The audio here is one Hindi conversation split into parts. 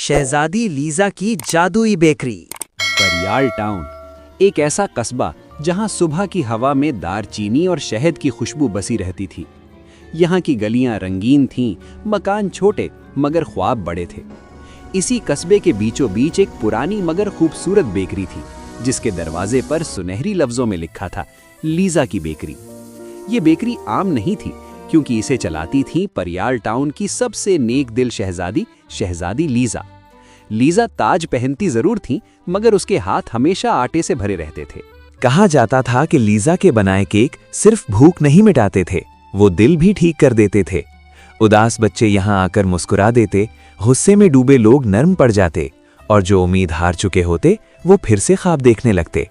शहजादी लीजा की जादुई बेकरी। परियाल टाउन, एक ऐसा कस्बा जहां सुबह की हवा में दारचीनी और शहद की खुशबू बसी रहती थी। यहाँ की गलियां रंगीन थीं, मकान छोटे मगर ख्वाब बड़े थे। इसी कस्बे के बीचों बीच एक पुरानी मगर खूबसूरत बेकरी थी, जिसके दरवाजे पर सुनहरी लफ्जों में लिखा था, लीजा की बेकरी। ये बेकरी आम नहीं थी, क्योंकि इसे चलाती थी परियाल टाउन की सबसे नेक दिल शहजादी लीजा। लीजा ताज पहनती जरूर थी, मगर उसके हाथ हमेशा आटे से भरे रहते थे। कहा जाता था कि लीजा के बनाए केक सिर्फ भूख नहीं मिटाते थे, वो दिल भी ठीक कर देते थे। उदास बच्चे यहाँ आकर मुस्कुरा देते, गुस्से में डूबे लोग नर्म पड़ जाते, और जो उम्मीद हार चुके होते वो फिर से ख्वाब देखने लगते।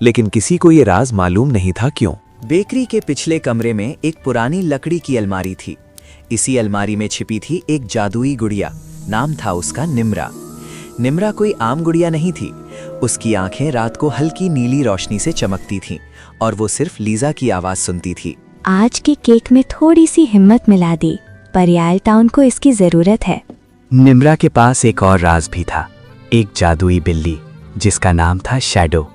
लेकिन किसी को ये राज मालूम नहीं था क्यों। बेकरी के पिछले कमरे में एक पुरानी लकड़ी की अलमारी थी। इसी अलमारी में छिपी थी एक जादुई गुड़िया। नाम था उसका निम्रा। निम्रा कोई आम गुड़िया नहीं थी। उसकी आंखें रात को हल्की नीली रोशनी से चमकती थीं, और वो सिर्फ लीजा की आवाज सुनती थी। आज के केक में थोड़ी सी हिम्मत मिला दी, परियाल टाउन को इसकी जरूरत है। निम्रा के पास एक और राज भी था, एक जादुई बिल्ली जिसका नाम था शैडो।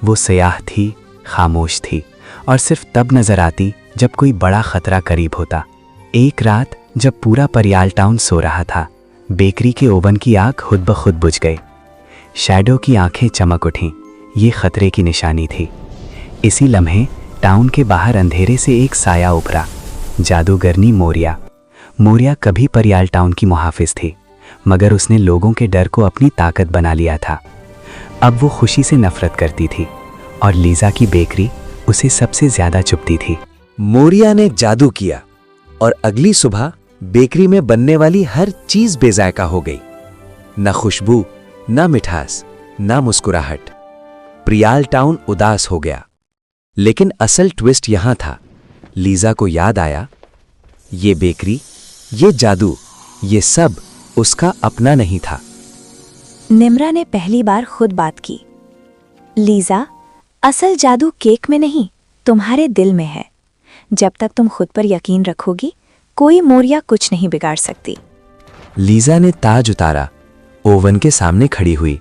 वो सयाह थी, खामोश थी, और सिर्फ तब नजर आती जब कोई बड़ा खतरा करीब होता। एक रात जब पूरा परियाल टाउन सो रहा था, बेकरी के ओवन की आग खुद ब खुद बुझ गई। शैडो की आंखें चमक उठीं, ये खतरे की निशानी थी। इसी लम्हे टाउन के बाहर अंधेरे से एक साया उभरा, जादूगरनी मोरिया। मोरिया कभी परियाल टाउन की मुहाफिज थी, मगर उसने लोगों के डर को अपनी ताकत बना लिया था। अब वो खुशी से नफरत करती थी, और लीजा की बेकरी उसे सबसे ज्यादा चुभती थी। मोरिया ने जादू किया, और अगली सुबह बेकरी में बनने वाली हर चीज बेजायका हो गई। न खुशबू, न मिठास, न मुस्कुराहट। परियाल टाउन उदास हो गया। लेकिन असल ट्विस्ट यहां था। लीजा को याद आया, ये बेकरी, ये जादू, ये सब उसका अपना नहीं था। निम्रा ने पहली बार खुद बात की। लीजा, असल जादू केक में नहीं, तुम्हारे दिल में है। जब तक तुम खुद पर यकीन रखोगी, कोई मोरिया कुछ नहीं बिगाड़ सकती। लीजा ने ताज उतारा, ओवन के सामने खड़ी हुई,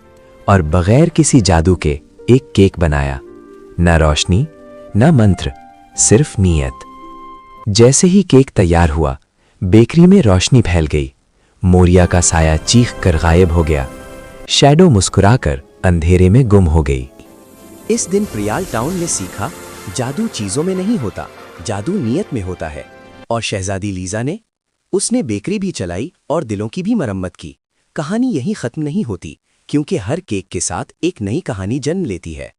और बगैर किसी जादू के एक केक बनाया। न रोशनी, न मंत्र, सिर्फ नीयत। जैसे ही केक तैयार हुआ, बेकरी में रोशनी फैल गई। मोरिया का साया चीख कर गायब हो गया। शैडो मुस्कुराकर अंधेरे में गुम हो गई। इस दिन परियाल टाउन ने सीखा, जादू चीजों में नहीं होता, जादू नीयत में होता है। और शहजादी लीजा ने, उसने बेकरी भी चलाई और दिलों की भी मरम्मत की। कहानी यहीं खत्म नहीं होती, क्योंकि हर केक के साथ एक नई कहानी जन्म लेती है।